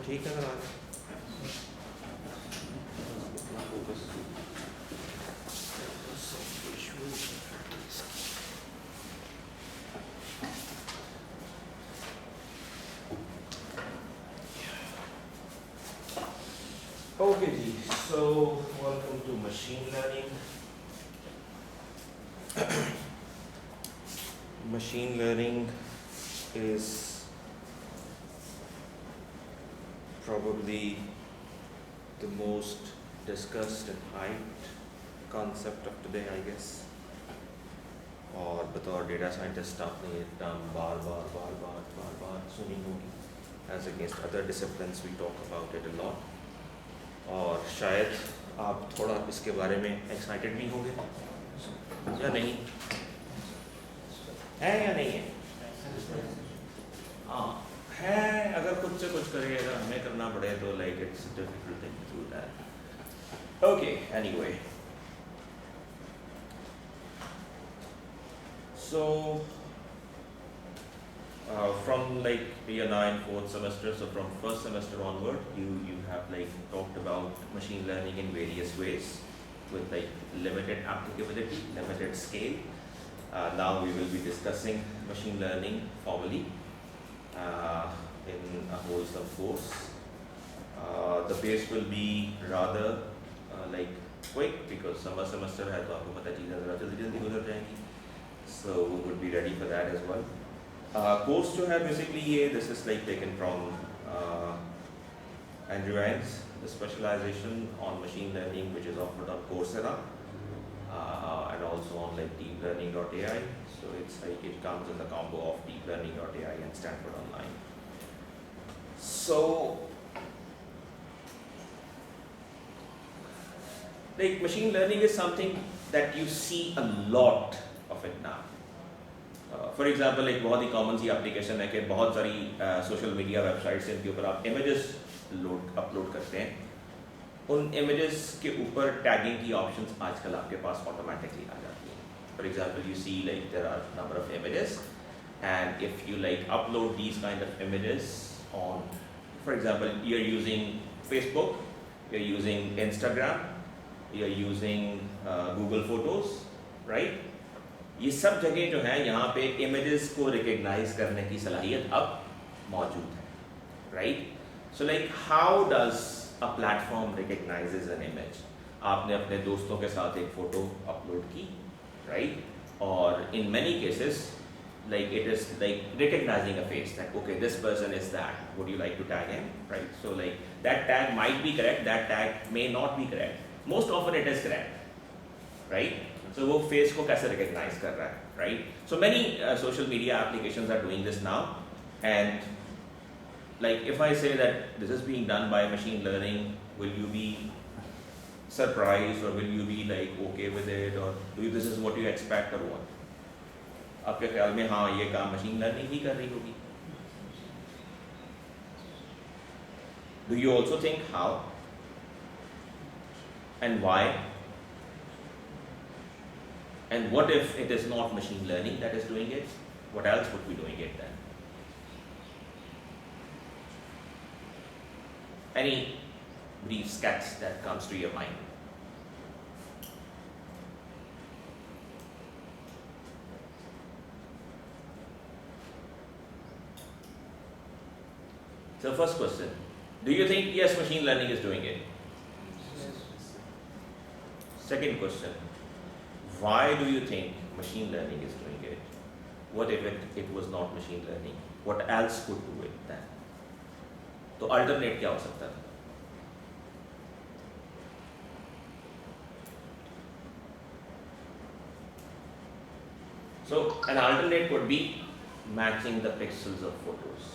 ठीक है ना Okay ji, so welcome to machine learning. Machine learning is probably the most discussed and hyped concept of today, I guess. और बतौर data scientist आपने ये term बार सुनी होगी. As against other disciplines, we talk about it a lot. और शायद आप थोड़ा इसके बारे में एक्साइटेड भी होंगे या नहीं है या नहीं है? हाँ है. अगर खुद से कुछ करे, अगर हमें करना पड़े तो like it's difficult thing to do that. Okay, anyway, so from like year 9, 4th semester, so from first semester onward, you have like talked about machine learning in various ways with like limited applicability, limited scale. Now we will be discussing machine learning formally in a wholesome course. The pace will be rather like quick because summer semester है तो आपको पता चीज़ें ज़रा जल्दी गुजर जाएंगी, so we would be ready for that as well. Course जो है basically ये this is like taken from Andrew Ng's the specialization on machine learning which is offered on Coursera and also on like deeplearning.ai. So it's like it comes in the combo of deeplearning.ai and Stanford Online. So like machine learning is something that you see a lot of it now. For example एक बहुत ही common सी application है कि बहुत सारी social media websites हैं, इनके ऊपर आप इमेजेस अपलोड करते हैं. उन इमेजेस के ऊपर टैगिंग की ऑप्शंस आजकल आपके पास ऑटोमेटिकली आ जाती हैं. For example you see like there are number of images and if you like upload these kind of images on, for example you are using Facebook, you are using Instagram, you are using Google Photos, right. ये सब जगह जो है यहाँ पे images को recognise करने की सलाहियत अब मौजूद है, right. So like how does a platform recognises an image. आपने अपने दोस्तों के साथ एक फ़ोटो अपलोड की, राइट, और in many cases like it is like recognizing a face that okay this person is that, would you like to tag him, right. So like that tag might be correct, that tag may not be correct, most often it is correct, right. So वो face को कैसे recognize कर रहा है, right. So many social media applications are doing this now, and like if I say that this is being done by machine learning, will you be surprised or will you be like okay with it, or do you, this is what you expect or what? आपके ख्याल में हाँ ये काम machine learning ही कर रही होगी. Do you also think how and why? And what if it is not machine learning that is doing it? What else would be doing it then? Any brief sketch that comes to your mind? So first question, do you think yes machine learning is doing it? Second question, why do you think machine learning is doing it? What if it was not machine learning? What else could do it then? तो alternate क्या हो सकता है? So an alternate could be matching the pixels of photos.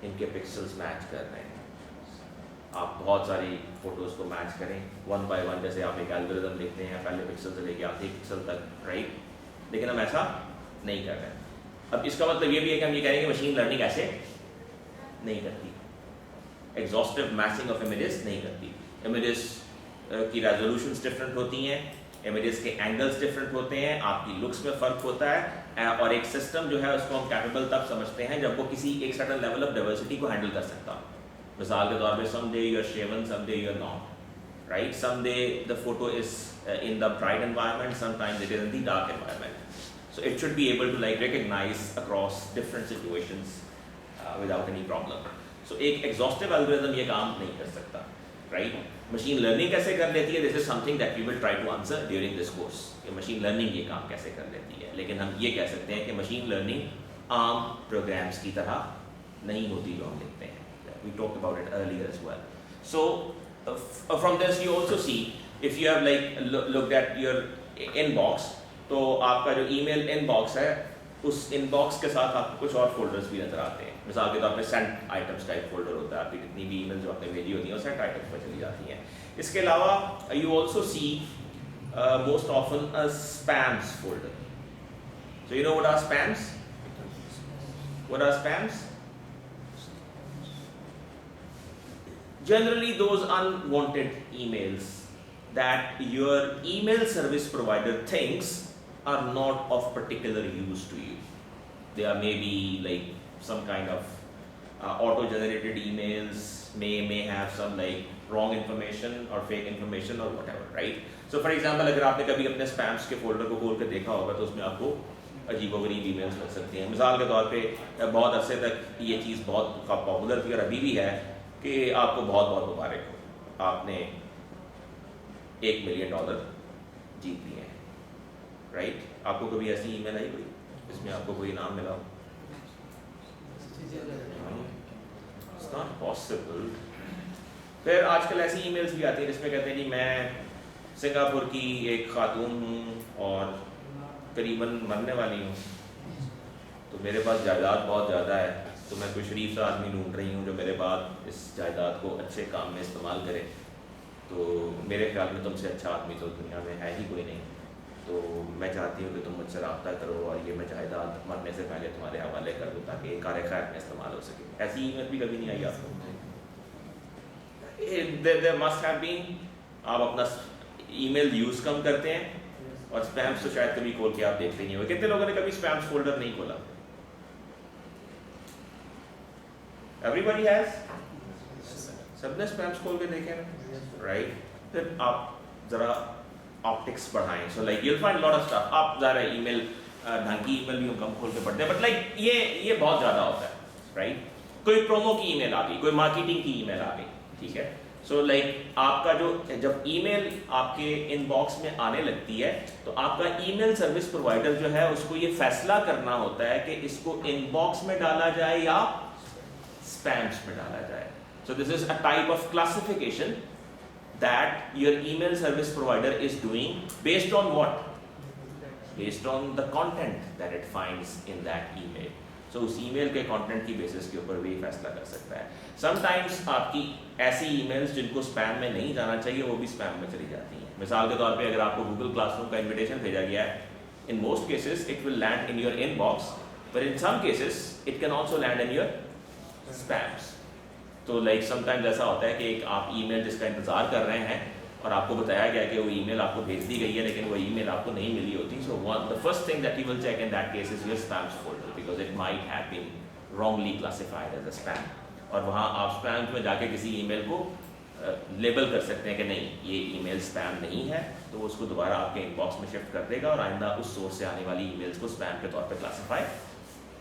इनके pixels match कर रहे हैं. आप बहुत सारी फोटोज़ को मैच करें वन बाय वन, जैसे आप एक एल्गोरिथम लिखते हैं पहले पिक्सल से लेके आखिरी पिक्सल तक, राइट. लेकिन हम ऐसा नहीं कर रहे हैं. अब इसका मतलब ये भी है कि हम ये कहेंगे मशीन लर्निंग ऐसे नहीं करती, एग्जॉस्टिव मैचिंग ऑफ इमेजेस नहीं करती. इमेजेस की रेजोल्यूशंस डिफरेंट होती हैं, इमेजेस के एंगल्स डिफरेंट होते हैं, आपकी लुक्स में फ़र्क होता है, और एक सिस्टम जो है उसको हम कैपेबल तब समझते हैं जब वो किसी एक सर्टेन लेवल ऑफ डाइवर्सिटी को हैंडल कर सकता हो, मिसाल के तौर पे someday you are shaven, someday you are not, right? Someday the photo is in the bright environment, sometimes it is in the dark environment. So it should be able to like recognize across different situations without any problem. So एक exhaustive algorithm ये काम नहीं कर सकता, right? Machine learning कैसे कर लेती है? This is something that we will try to answer during this course कि मशीन लर्निंग ये काम कैसे कर लेती है। लेकिन हम ये कह सकते हैं कि मशीन लर्निंग आम प्रोग्राम्स की तरह नहीं होती जो हम लिखते हैं। We talked about it earlier as well. So from this you also see if you have like looked at your inbox, तो आपका जो ईमेल इनबॉक्स है उस इनबॉक्स के साथ आपको कुछ और फोल्डर्स भी नजर आते हैं। मिसाल के तौर पे सेंट आइटम्स का एक फोल्डर होता है, आपकी जितनी भी ईमेल जो आपने भेजी होती हैं वो सेंट आइटम्स पर चली जाती हैं। इसके अलावा you also see most often a spams folder. So you know what are spams? What are spams? Generally those unwanted emails that your email service provider thinks are not of particular use to you. They are maybe like some kind of auto-generated emails, may have some like wrong information or fake information or whatever, right? So for example, अगर आपने कभी अपने spams के folder को खोल कर देखा होगा तो उसमें आपको अजीबोगरीब emails मिल सकती हैं। मिसाल के तौर पे बहुत अरसे तक ये चीज़ बहुत पॉपुलर थी और अभी भी है कि आपको बहुत बहुत मुबारक हो, आपने $1 मिलियन जीत लिए हैं, राइट? आपको कभी ऐसी ईमेल आई कोई इसमें आपको कोई इनाम मिला हो? It's not possible. फिर आजकल ऐसी ईमेल्स भी आती हैं जिसमें कहते हैं कि मैं सिंगापुर की एक खातून हूँ और करीबन मरने वाली हूँ, तो मेरे पास जायदाद बहुत ज़्यादा है, तो मैं कोई शरीफ सा आदमी ढूंढ रही हूँ जो मेरे बाद इस जायदाद को अच्छे काम में इस्तेमाल करे। तो मेरे ख्याल में तुमसे अच्छा आदमी तो दुनिया में है ही कोई नहीं, तो मैं चाहती हूँ कि तुम मुझसे रब्ता करो और ये मैं जायदाद मरने से पहले तुम्हारे हवाले कर दूँ ताकि एक कार खैर में इस्तेमाल हो सके। ऐसी ईमेल भी कभी नहीं आई आपको? There must have been। आप अपना ईमेल यूज़ कम करते हैं और स्पैम्स तो शायद कभी खोल के आप देखते नहीं हो। कितने लोगों ने कभी स्पैम्स फोल्डर नहीं खोला? Everybody has? सबने स्पैम्स खोल के देखे ना, राइट? फिर आप जरा ऑप्टिक्स बढ़ाएं, so like you'll find lot of stuff। आप ज़रा ईमेल ढंग की ईमेल भी हम कम खोल के पढ़ते हैं, बट लाइक ये बहुत ज़्यादा होता है, राइट? कोई प्रोमो की ईमेल आ गई, कोई मार्केटिंग की ईमेल आ गई, ठीक है? सो लाइक आपका जो जब ईमेल आपके इनबॉक्स में आने लगती है तो आपका ईमेल सर्विस प्रोवाइडर जो है उसको ये फैसला करना होता है कि इसको इनबॉक्स में डाला जाए या स्पैम्स में डाला जाए। So this is a type of classification that your email service provider is doing based on what? Based on the content that it finds in that email. So उस email के content की basis के ऊपर भी फैसला कर सकता है। Sometimes आपकी ऐसी emails जिनको spam में नहीं जाना चाहिए वो भी spam में चली जाती हैं। मिसाल के तौर पे अगर आपको Google Classroom का invitation भेजा गया है, in most cases it will land in your inbox, but in some cases it can also land in your spams। तो लाइक समटाइम्स ऐसा होता है कि एक आप ईमेल जिसका इंतज़ार कर रहे हैं और आपको बताया गया कि वो ईमेल आपको भेज दी गई है लेकिन वो ईमेल आपको नहीं मिली होती। So the first thing that you will check in that case is your spams folder because it might have been wrongly classified as a spam. और वहाँ आप स्पैम्स में जाके किसी ईमेल को लेबल कर सकते हैं कि नहीं ये ईमेल स्पैम नहीं है, तो वो उसको दोबारा आपके इनबॉक्स में शिफ्ट कर देगा और आइंदा उस सोर्स से आने वाली ईमेल्स को स्पैम के तौर पर क्लासीफाई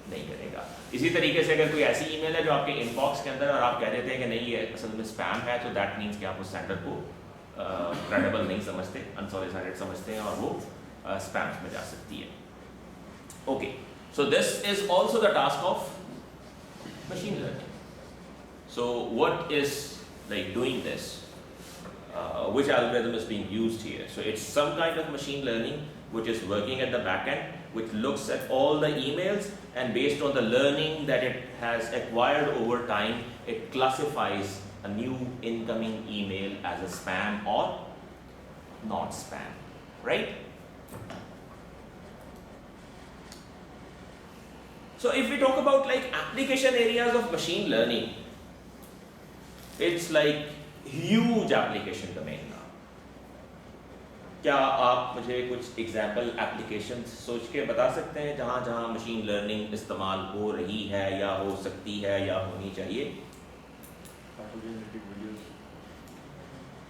नहीं करेगा। इसी तरीके से अगर कोई ऐसी ईमेल है जो आपके इनबॉक्स के अंदर और आप कह देते हैं कि नहीं ये असल में स्पैम है, तो दैट मीन्स कि आप उस सेंडर को क्रेडिबल नहीं समझते, अनसॉलिसिटेड समझते हैं और वो स्पैम्स में जा सकती है। Okay, so this is also the task of machine learning. So what is like doing this, which algorithm is being used here? So it's some kind of machine learning which is working at the back end, which looks at all the emails and based on the learning that it has acquired over time, it classifies a new incoming email as a spam or not spam, right? So if we talk about like application areas of machine learning, it's like huge application domain now। क्या आप मुझे कुछ example application सोच के बता सकते हैं जहाँ जहाँ मशीन लर्निंग इस्तेमाल हो रही है या हो सकती है या होनी चाहिए? Auto-generated videos.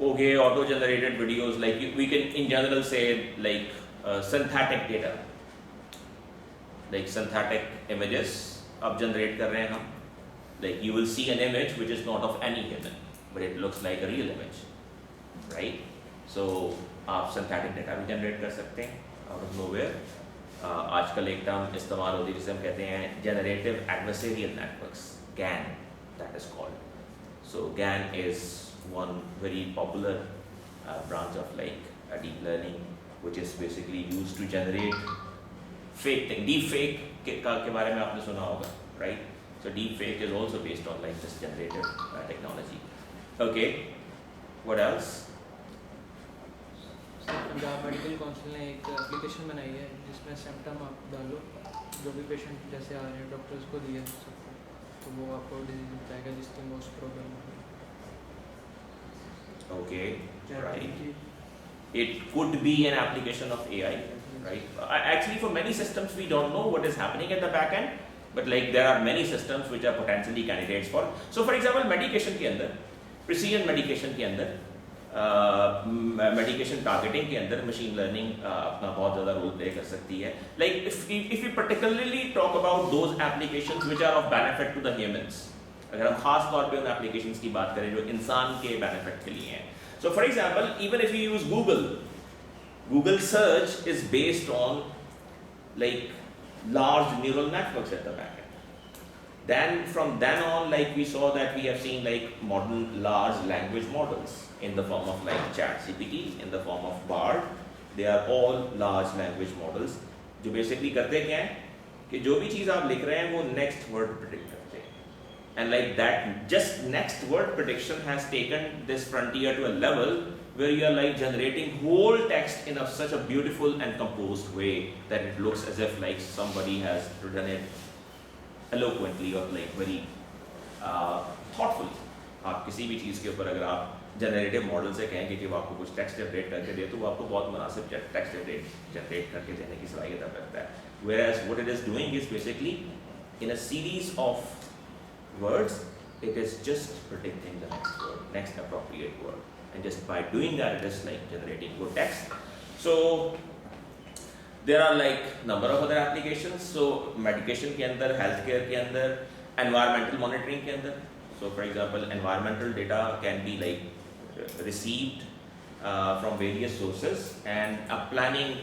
Okay, auto-generated videos, like we can in general say like synthetic data, like synthetic images अब generate कर रहे हैं हम, like you will see an image which is not of any human, but it looks like a real image, right? So आप synthetic data भी generate कर सकते हैं out of nowhere. आजकल एक टर्म इस्तेमाल होती है जिसे हम कहते हैं generative adversarial networks, GAN, that is called. So GAN is one very popular branch of like deep learning, which is basically used to generate fake thing. Deep fake के बारे में आपने सुना होगा, right? So deep fake is also based on like this generative technology. Okay, what else? Punjab medical council ने एक application बनाई है जिसमें सिम्टम आप डालो, जो भी पेशेंट जैसे आ रहे हैं डॉक्टर्स को दिया सबको, तो वो आपको डिजीज बताएगा जिसकी मोस्ट प्रॉब्लम है. Okay, right. It could be an application of AI, right? Actually, for many systems, we don't know what is happening at the back end, but like there are many systems which are potentially candidates for. So, for example, medication के अंदर, precision medication के अंदर, medication targeting के अंदर machine learning अपना बहुत ज़्यादा role play कर सकती है. Like if we particularly talk about those applications which are of benefit to the humans, अगर हम खास तौर पे उन applications की बात करें जो इंसान के benefit के लिए हैं. So for example, even if you use Google search is based on like large neural networks at the back end. Then from then on, like we saw that we have seen like modern large language models in the form of like ChatGPT, in the form of Bard. They are all large language models जो basically करते क्या हैं कि जो भी चीज़ आप लिख रहे हैं वो next word predict करते हैं. And like that, just next word prediction has taken this frontier to a level where you are like generating whole text in such a beautiful and composed way that it looks as if like somebody has written it eloquently or like very thoughtfully. आप किसी भी चीज़ के ऊपर अगर आप generative model से कहेंगे कि वो आपको कुछ text generate करके दे तो वो आपको बहुत मुनासिब text generate करके देने की सलाहियत रखता है. Whereas what it is doing is basically in a series of words, it is just predicting the next word, next appropriate word, and just by doing that it is like generating good text. So there are like number of other applications. So medication के अंदर, healthcare के अंदर, environmental monitoring के अंदर. So for example, environmental data can be like received from various sources, and a planning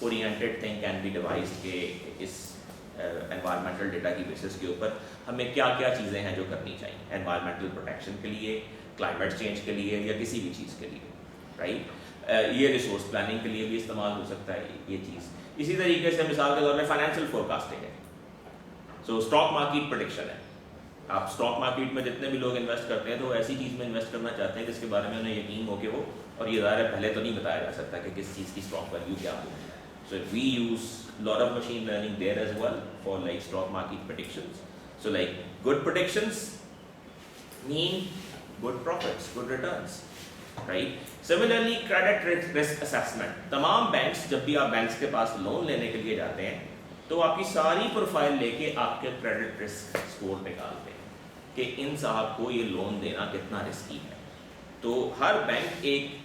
oriented thing can be devised के इस environmental data की basis के ऊपर हमें क्या क्या चीज़ें हैं जो करनी चाहिए एनवायरमेंटल प्रोटेक्शन के लिए, क्लाइमेट चेंज के लिए या किसी भी चीज़ के लिए, राइट? ये रिसोर्स प्लानिंग के लिए भी इस्तेमाल हो सकता है ये चीज़. इसी तरीके से मिसाल के तौर पे फाइनेंशियल फोरकास्टिंग है. सो स्टॉक मार्केट प्रेडिक्शन है. आप स्टॉक मार्केट में जितने भी लोग इन्वेस्ट करते हैं तो वो ऐसी चीज़ में इन्वेस्ट करना चाहते हैं जिसके बारे में उन्हें यकीन हो कि वो, और ये ज़ाहिर है पहले तो नहीं बताया जा सकता कि किस चीज़ की स्टॉक वैल्यू क्या होगी. So we use a lot of machine learning there as well for like stock market predictions. So like good predictions mean good profits, good returns, right? Similarly, credit risk assessment. तमाम banks जब भी आप banks के पास loan लेने के लिए जाते हैं तो आपकी सारी प्रोफाइल लेके आपके credit risk score निकालते हैं कि इन साहब को ये लोन देना कितना रिस्की है. तो हर बैंक एक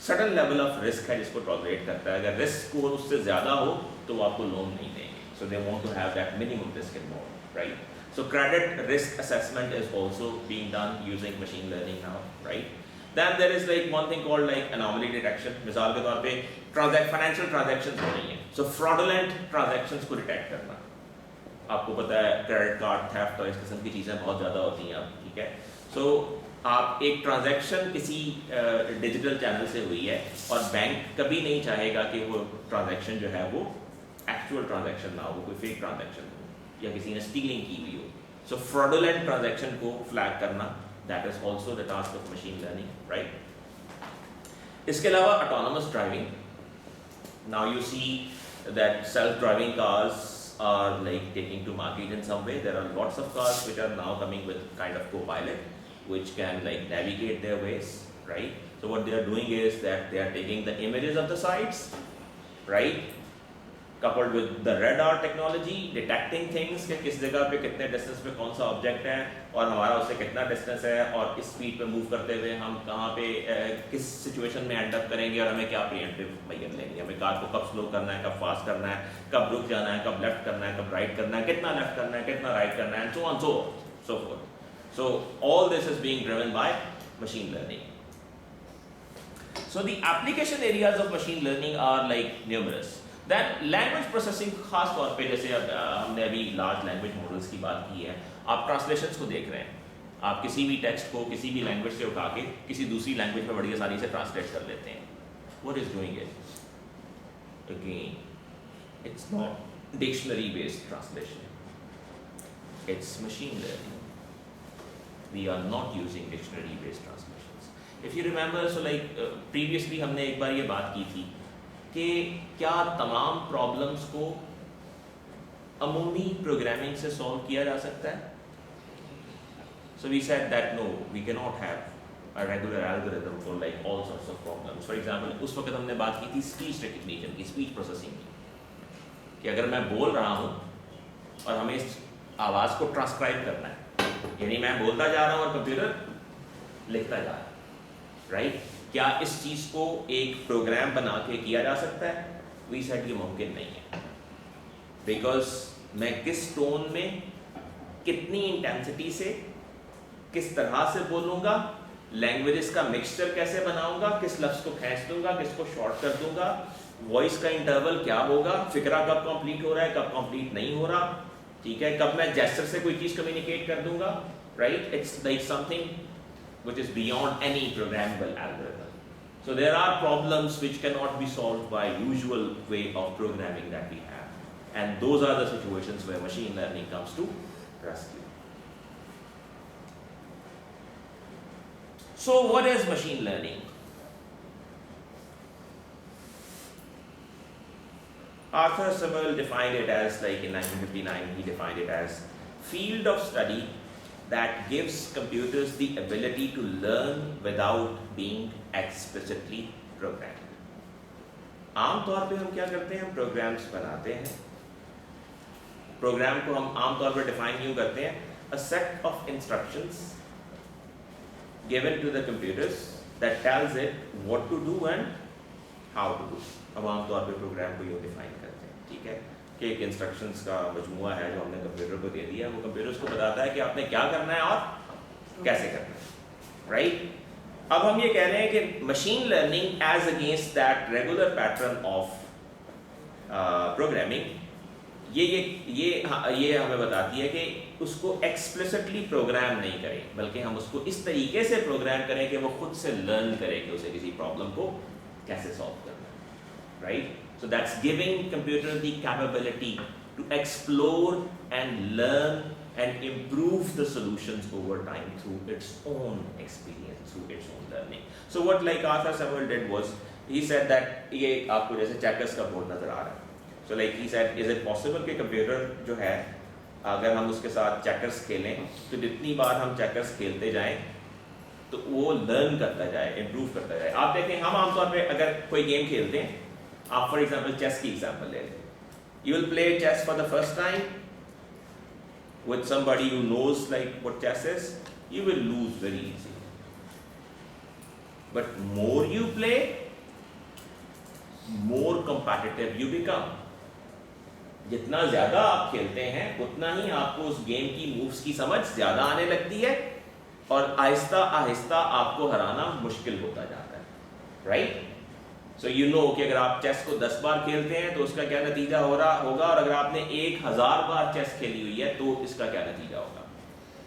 सडन लेवल ऑफ रिस्क है जिसको टॉलरेट करता है. अगर रिस्क स्कोर उससे ज़्यादा हो तो वो आपको लोन नहीं देंगे. So they want to have that minimum risk involved, right? So credit risk assessment is also being done using machine learning now, right? Then there is like one thing called like anomaly detection. मिसाल के तौर पे financial transactions हो रही हैं, so fraudulent transactions को detect करना. आपको पता है क्रेडिट कार्ड थेफ्ट और इस किस्म की चीज़ें बहुत ज़्यादा होती हैं अब, ठीक है? सो आप एक ट्रांजैक्शन किसी डिजिटल चैनल से हुई है और बैंक कभी नहीं चाहेगा कि वो ट्रांजैक्शन जो है वो एक्चुअल ट्रांजैक्शन ना हो, कोई फेक ट्रांजैक्शन हो या किसी ने स्टीलिंग की हुई हो. सो फ्रॉडुलेंट ट्रांजैक्शन को फ्लैग करना, that is also the task of machine learning, right? इसके अलावा autonomous driving. Now you see that self driving cars are like taking to market in some way. There are lots of cars which are now coming with kind of co-pilot which can like navigate their ways, right? So what they are doing is that they are taking the images of the sites, right? coupled with the radar technology, detecting things कि किस जगह पे कितने distance पे कौन सा object है और हमारा उससे कितना डिस्टेंस है और इस स्पीड पे मूव करते हुए हम कहाँ पे किस सिचुएशन में एंड अप करेंगे और हमें क्या प्रिएम्प्टिव मेजर लेंगे, हमें कार को कब स्लो करना है, कब फास्ट करना है, कब रुक जाना है, कब लेफ्ट करना है, कब राइट करना है, कितना लेफ्ट करना है, कितना राइट करना है, and so on so forth. So all this is being driven by machine learning. So the application areas of machine learning are like numerous. Then language processing खास तौर पे जैसे हमने अभी large language models की बात की है, आप translations को देख रहे हैं, आप किसी भी text को किसी भी language से उठा के किसी दूसरी language में बड़ी आसानी से translate कर लेते हैं. What is doing it? Again, it's not dictionary based translation. It's machine learning. We are not using dictionary based translations. If you remember, so like previously हमने एक बार ये बात की थी कि क्या तमाम प्रॉब्लम्स को अमूमी प्रोग्रामिंग से सॉल्व किया जा सकता है? So we said that no, we cannot have a regular algorithm for like all sorts of problems. For example, उस वक्त हमने बात की थी speech recognition की, speech processing की, कि अगर मैं बोल रहा हूँ और हमें इस आवाज़ को ट्रांसक्राइब करना है, यानी मैं बोलता जा रहा हूँ और कंप्यूटर लिखता जा रहा है, राइट? क्या इस चीज़ को एक प्रोग्राम बना के किया जा सकता है? वी सेड ये मुमकिन नहीं है, बिकॉज मैं किस टोन में कितनी इंटेंसिटी से किस तरह से बोलूँगा, लैंग्वेजेस का मिक्सचर कैसे बनाऊँगा, किस लफ्ज़ को खींच दूँगा, किसको शॉर्ट कर दूँगा, वॉइस का इंटरवल क्या होगा, फिक्रा कब कंप्लीट हो रहा है, कब कंप्लीट नहीं हो रहा, ठीक है, कब मैं जेस्चर से कोई चीज़ कम्युनिकेट कर दूँगा, right? It's like something which is beyond any programmable algorithm. So there are problems which cannot be solved by usual way of programming that we have, and those are the situations where machine learning comes to rescue. So what is machine learning? Arthur Samuel defined it as, like in 1959, he defined it as field of study that gives computers the ability to learn without being explicitly programmed. आमतौर पे हम क्या करते हैं, हम programmes बनाते हैं. Programme को हम आमतौर पर डिफाइन यूँ करते हैं, a set of instructions given to the computers that tells it what to do and how to do. अब आमतौर पे प्रोग्राम को यूँ डिफाइन करते हैं, ठीक है, कि एक इंस्ट्रक्शंस का मजमूआ है जो हमने कंप्यूटर को दे दिया, वो कंप्यूटर को बताता है कि आपने क्या करना है और कैसे करना है, राइट? अब हम ये कह रहे हैं कि machine learning as against that regular pattern of programming, ये हमें बताती है कि उसको एक्सप्लिसिटली प्रोग्राम नहीं करें, बल्कि हम उसको इस तरीके से प्रोग्राम करें कि वो खुद से लर्न करे कि उसे किसी प्रॉब्लम को कैसे सॉल्व करना है, right? So that's giving computer the capability to explore and learn and improve the solutions over time through its own experience, through its own learning. So what like Arthur Samuel did was, he said that ये आपको जैसे checkers का board नज़र आ रहा है. So like he said, is it possible कि computer जो है, अगर हम उसके साथ checkers खेलें, तो जितनी बार हम checkers खेलते जाएं, तो वो learn करता जाए, improve करता जाए. आप देखें, हम आमतौर पे अगर कोई गेम खेलते हैं, आप फॉर एग्जाम्पल चेस की एग्जाम्पल ले लें, you will play chess for the first time with somebody who knows like what chess is, you will lose very easy. But more you play, more competitive you become. जितना ज्यादा आप खेलते हैं उतना ही आपको उस गेम की मूव्स की समझ ज्यादा आने लगती है और आहिस्ता आहिस्ता आपको हराना मुश्किल होता जाता है, राइट? सो यू नो कि अगर आप चेस को 10 बार खेलते हैं तो उसका क्या नतीजा हो रहा होगा, और अगर आपने 1000 बार चेस खेली हुई है तो इसका क्या नतीजा होगा.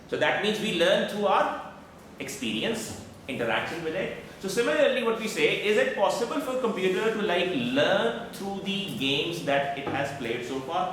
So that means we learn through our experience, interaction with it. So similarly what we say, is it possible for computer to like learn through the games that it has played so far?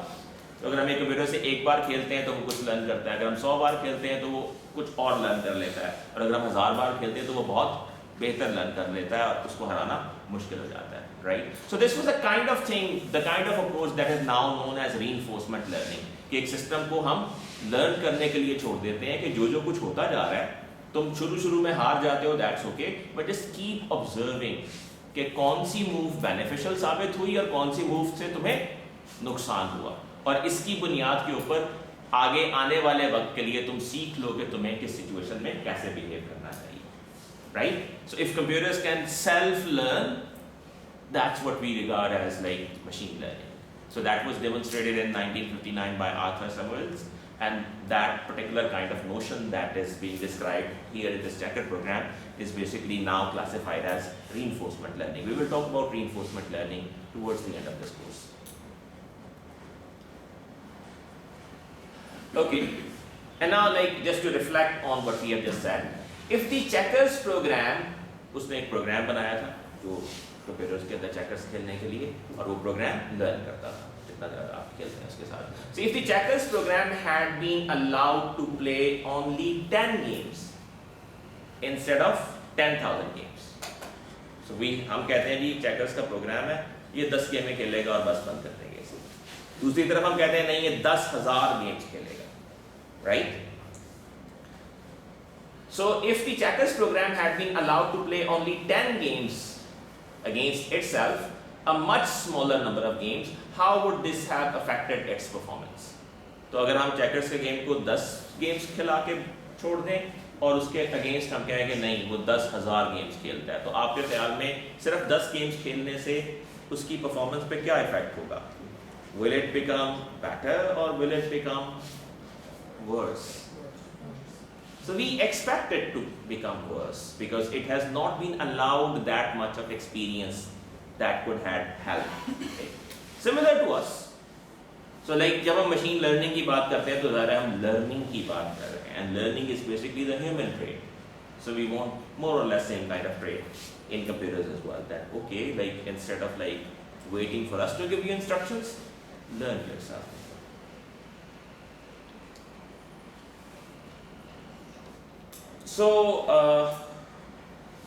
तो अगर हम एक computer से एक बार खेलते हैं तो वो कुछ लर्न करता है, अगर हम 100 बार खेलते हैं तो वो कुछ और लर्न कर लेता है, और अगर हम 1000 बार खेलते हैं तो वो बहुत बेहतर लर्न कर लेता है और उसको हराना मुश्किल हो जाता है, right? So this was a kind of thing, the kind of approach that is now known as reinforcement learning, कि एक सिस्टम को हम लर्न करने के लिए छोड़ देते हैं कि जो कुछ होता जा रहा है, तुम शुरू में हार जाते हो, that's okay, but just keep observing कि कौन सी मूव बेनिफिशियल साबित हुई और कौन सी मूव से तुम्हें नुकसान हुआ, और इसकी बुनियाद के ऊपर आगे आने वाले वक्त के लिए तुम सीख लो कि तुम्हें किस सिचुएशन में कैसे बिहेव करना चाहिए, right? So if computers can self learn, that's what we regard as like machine learning. So that was demonstrated in 1959 by Arthur Samuels, and that particular kind of notion that is being described here in this checkered program is basically now classified as reinforcement learning. We will talk about reinforcement learning towards the end of this course. Okay, and now like just to reflect on what we have just said, if the checkers program, उसने एक programme बनाया था जो computers के अंदर checkers खेलने के लिए, और वो प्रोग्राम लर्न करता था जितना ज़्यादा आप खेलते हैं उसके साथ. So if the checkers program had been allowed to play only 10 games instead of 10,000 games, so हम कहते हैं जी चेकर्स का प्रोग्राम है, ये 10 गेमें खेलेगा और बस बंद कर देंगे इसे. दूसरी तरफ हम कहते हैं नहीं, ये 10,000 गेम्स खेलेगा, right? So if the checkers program had been allowed to play only 10 games against itself, a much smaller number of games, how would this have affected its performance? तो अगर हम चेकर्स के गेम को 10 games खिला के छोड़ दें और उसके अगेंस्ट हम कहें कि नहीं वो 10,000 गेम्स खेलता है, तो आपके ख्याल में सिर्फ 10 गेम्स खेलने से उसकी परफॉर्मेंस पे क्या इफेक्ट होगा? Will it become better or will it become worse? So we expect it to become worse because it has not been allowed that much of experience that could have helped. Similar to us. So like जब हम machine learning की बात करते हैं तो ज़रा हम learning की बात कर रहे हैं, and learning is basically the human trait. So we want more or less same kind of trait in computers as well. That okay, like instead of like waiting for us to give you instructions, learn yourself. So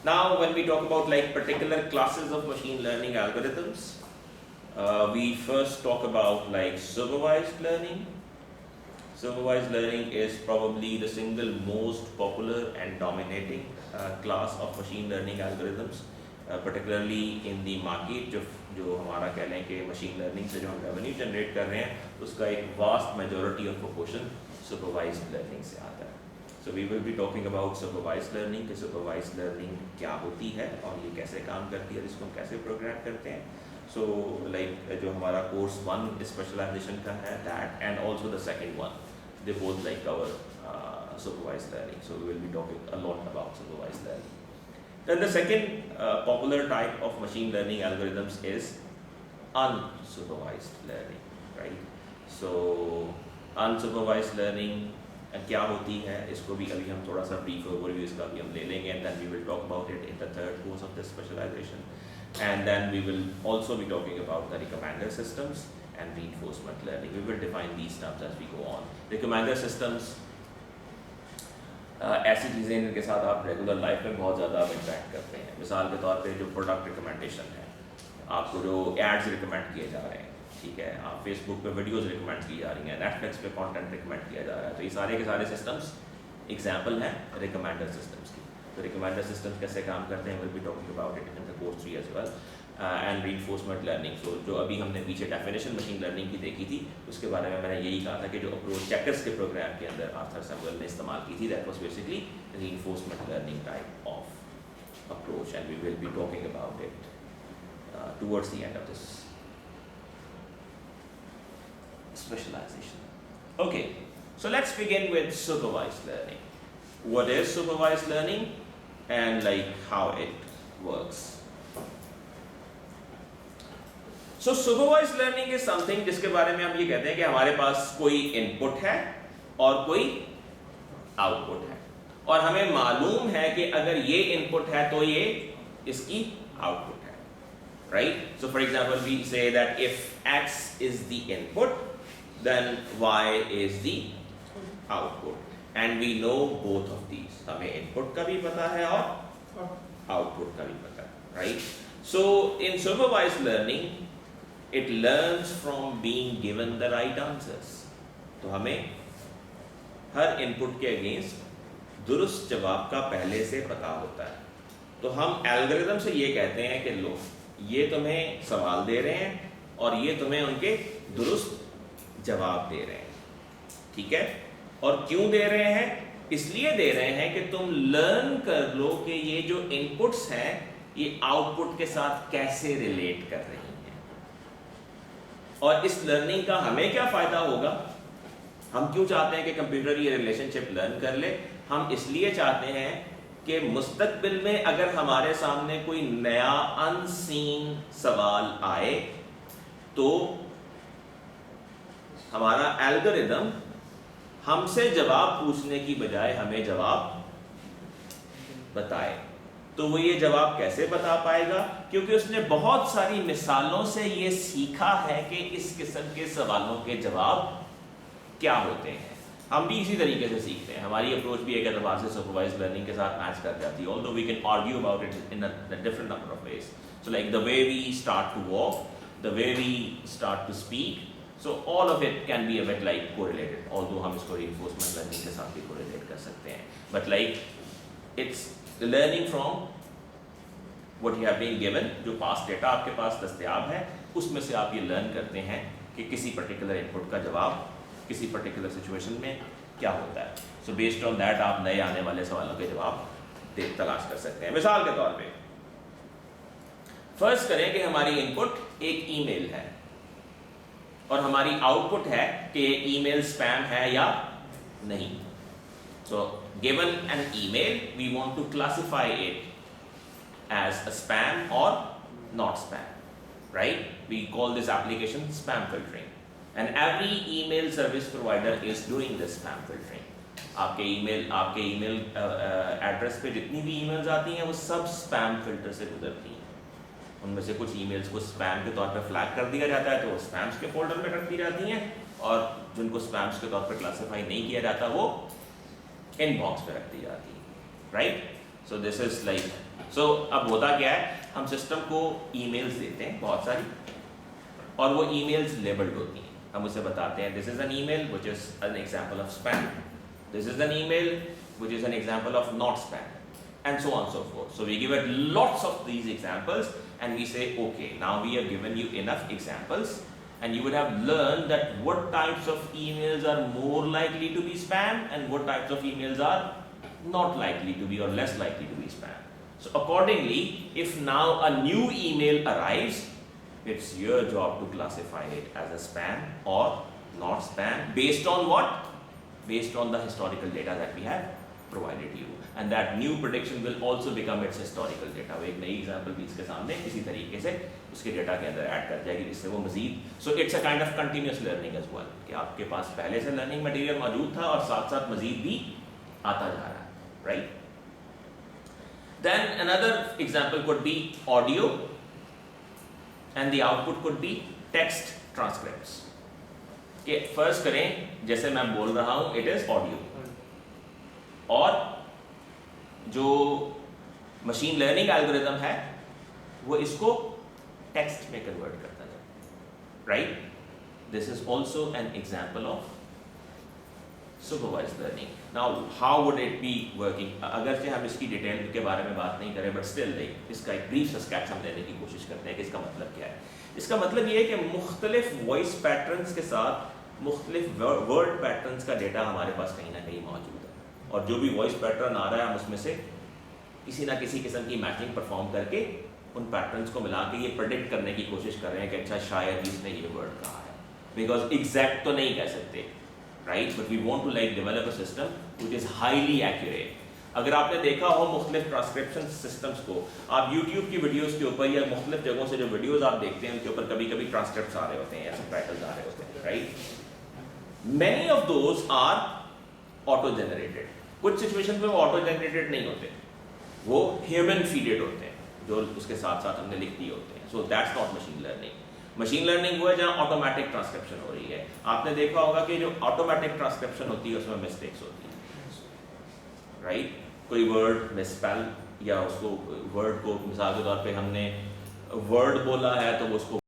now when we talk about like particular classes of machine learning algorithms, we first talk about like supervised learning. Supervised learning is probably the single most popular and dominating class of machine learning algorithms, particularly in the market. जो हमारा कह लें कि machine learning से जो हम revenue generate कर रहे हैं उसका एक vast majority of proportion supervised learning से आता है. So we will be talking about supervised learning कि supervised learning क्या होती है और ये कैसे काम करती है, इसको हम कैसे प्रोग्राम करते हैं. So like जो हमारा course 1 specialization का है, that and also the second one, they both like cover supervised learning. So we will be talking a lot about supervised learning. Then the second popular type of machine learning algorithms is unsupervised learning, right? So unsupervised learning क्या होती है इसको भी अभी हम थोड़ा सा brief overview इसका भी हम ले लेंगे, and then we will talk about it in the third course of this specialization, and then we will also be talking about the recommender systems and reinforcement learning. We will define these terms as we go on. Recommender systems ऐसी चीज़ें जिनके साथ आप regular life में बहुत ज़्यादा interact करते हैं. मिसाल के तौर पे जो प्रोडक्ट रिकमेंडेशन है, आपको जो एड्स रिकमेंड किए जा रहे हैं, ठीक है, आप फेसबुक पे वीडियोस रिकमेंड की जा रही हैं, नेटफ्लिक्स पे कंटेंट रिकमेंड किया जा रहा है, तो ये सारे के सारे सिस्टम्स एग्जांपल हैं रिकमेंडर सिस्टम्स की. तो रिकमेंडर सिस्टम्स कैसे काम करते हैं, will be talking about it in the course 3 as well. And reinforcement learning, so जो अभी हमने पीछे डेफिनेशन मशीन लर्निंग की देखी थी उसके बारे में मैंने यही कहा था कि जो अप्रोच चेकर्स के प्रोग्राम के अंदर आर्थर सैमुअल ने इस्तेमाल की थी, that was basically reinforcement learning type of approach, and we will be talking about it towards the end of this specialization. Okay, so let's begin with supervised learning. What is supervised learning and like how it works? So supervised learning is something जिसके बारे में हम ये कहते हैं कि हमारे पास कोई इनपुट है और कोई आउटपुट है, और हमें मालूम है कि अगर ये इनपुट है तो ये इसकी आउटपुट है, right? So for example we say that if x is the input, then y is the output, and we know both of these. हमें इनपुट का भी पता है और आउटपुट का भी पता है, right? So in supervised learning it learns from being given the right answers. तो हमें हर इनपुट के अगेंस्ट दुरुस्त जवाब का पहले से पता होता है. तो हम एल्गोरिथम से ये कहते हैं कि लो ये तुम्हें सवाल दे रहे हैं और ये तुम्हें उनके दुरुस्त जवाब दे रहे हैं, ठीक है। और क्यों दे रहे हैं? इसलिए दे रहे हैं कि तुम लर्न कर लो कि ये जो इनपुट्स हैं ये आउटपुट के साथ कैसे रिलेट कर रही हैं, और इस लर्निंग का हमें क्या फायदा होगा। हम क्यों चाहते हैं कि कंप्यूटर ये रिलेशनशिप लर्न कर ले? हम इसलिए चाहते हैं कि मुस्तकबिल में अगर हमारे सामने कोई नया अनसीन सवाल आए तो हमारा एल्गोरिदम हमसे जवाब पूछने की बजाय हमें जवाब बताए। तो वो ये जवाब कैसे बता पाएगा? क्योंकि उसने बहुत सारी मिसालों से ये सीखा है कि इस किस्म के सवालों के जवाब क्या होते हैं। हम भी इसी तरीके से सीखते हैं, हमारी अप्रोच भी एक एतबार से सुपरवाइज्ड लर्निंग के साथ मैच कर जाती है, although we can argue about it in a different number of ways. So like the way we start to walk, the way we start to speak, so all of it can be a bit like correlated, although हम इसको reinforcement learning के साथ भी correlate कर सकते हैं, but like it's the learning from what you have been given, जो past data आपके पास दस्तयाब है उसमें से आप ये learn करते हैं कि किसी particular input का जवाब किसी particular situation में क्या होता है। so based on that आप नए आने वाले सवालों के जवाब तलाश कर सकते हैं। मिसाल के तौर पे फर्ज करें कि हमारी इनपुट एक ईमेल है और हमारी आउटपुट है कि ईमेल स्पैम है या नहीं। So given an email we want to classify it as a spam और not spam, right? We call this application spam filtering and every email service provider is doing this spam filtering. आपके email address पे जितनी भी emails आती हैं वो सब spam filter से गुजरती हैं। उनमें से कुछ ईमेल्स को स्पैम के तौर पे फ्लैग कर दिया जाता है तो वो स्पैम्स के फोल्डर में रख दी जाती हैं, और जिनको स्पैम्स के तौर पे क्लासिफाई नहीं किया जाता वो इनबॉक्स पे रख दी जाती है, right? So this is like, so अब होता क्या है, हम सिस्टम को ईमेल्स देते हैं बहुत सारी, और वो ईमेल्स लेबल्ड होती हैं। हम उसे बताते हैं this is an email which is an example of spam, this is an email which is an example of not spam, and so on so forth. So we give it lots of these examples and we say okay, now we have given you enough examples and you would have learned that what types of emails are more likely to be spam and what types of emails are not likely to be or less likely to be spam. So accordingly, if now a new email arrives, it's your job to classify it as a spam or not spam based on what? Based on the historical data that we have provided you, and that new prediction will also become its historical data. वो एक नई example भी इसके सामने इसी तरीके से उसके डेटा के अंदर ऐड कर जाएगी जिससे वो मजीद, so it's a kind of continuous learning as well, कि आपके पास पहले से लर्निंग मटेरियल मौजूद था और साथ साथ मजीद भी आता जा रहा है, right? Then another example could be audio and the output could be text transcripts. कि फर्स्ट करें जैसे मैं बोल रहा हूं इट इज ऑडियो, और जो मशीन लर्निंग एल्गोरिथम है वो इसको टेक्स्ट में कन्वर्ट करता है, right? This is also an example of supervised learning. Now how would it be working? अगरचे हम इसकी डिटेल के बारे में बात नहीं करें, बट स्टिल इसका एक ब्रीफ स्केच हम लेने की कोशिश करते हैं कि इसका मतलब क्या है। इसका मतलब ये है कि मुख्तलिफ वॉइस पैटर्न्स के साथ मुख्तलिफ वर्ड पैटर्न्स का डेटा हमारे पास कहीं ना कहीं मौजूद है, और जो भी वॉइस पैटर्न आ रहा है हम उसमें से किसी ना किसी किस्म की मैचिंग परफॉर्म करके उन पैटर्न्स को मिला के ये प्रेडिक्ट करने की कोशिश कर रहे हैं कि अच्छा शायद इसने ये वर्ड कहा है, बिकॉज एग्जैक्ट तो नहीं कह सकते, right? But we want to like develop a system which is highly accurate. अगर आपने देखा हो मुख्तलिफ ट्रांसक्रिप्शन सिस्टम्स को, आप यूट्यूब की वीडियोज़ के ऊपर या मुख्तलिफ जगहों से जो वीडियोज़ आप देखते हैं उनके ऊपर कभी कभी ट्रांसक्रिप्ट्स आ रहे होते हैं या सबटाइटल्स आ रहे होते हैं, right? Many of those are auto generated. कुछ सिचुएशन में वो ऑटो जनरेटेड नहीं होते, वो ह्यूमन फीडेड होते हैं जो उसके साथ साथ हमने लिख दिए होते हैं। So that's not machine learning. Machine learning वो है जहाँ ऑटोमेटिक ट्रांसक्रिप्शन हो रही है। आपने देखा होगा कि जो ऑटोमेटिक ट्रांसक्रिप्शन होती है उसमें मिस्टेक्स होती हैं, राइट? कोई वर्ड मिसस्पेल, या उसको वर्ड को मिसाल के तौर पे हमने वर्ड बोला है तो वो उसको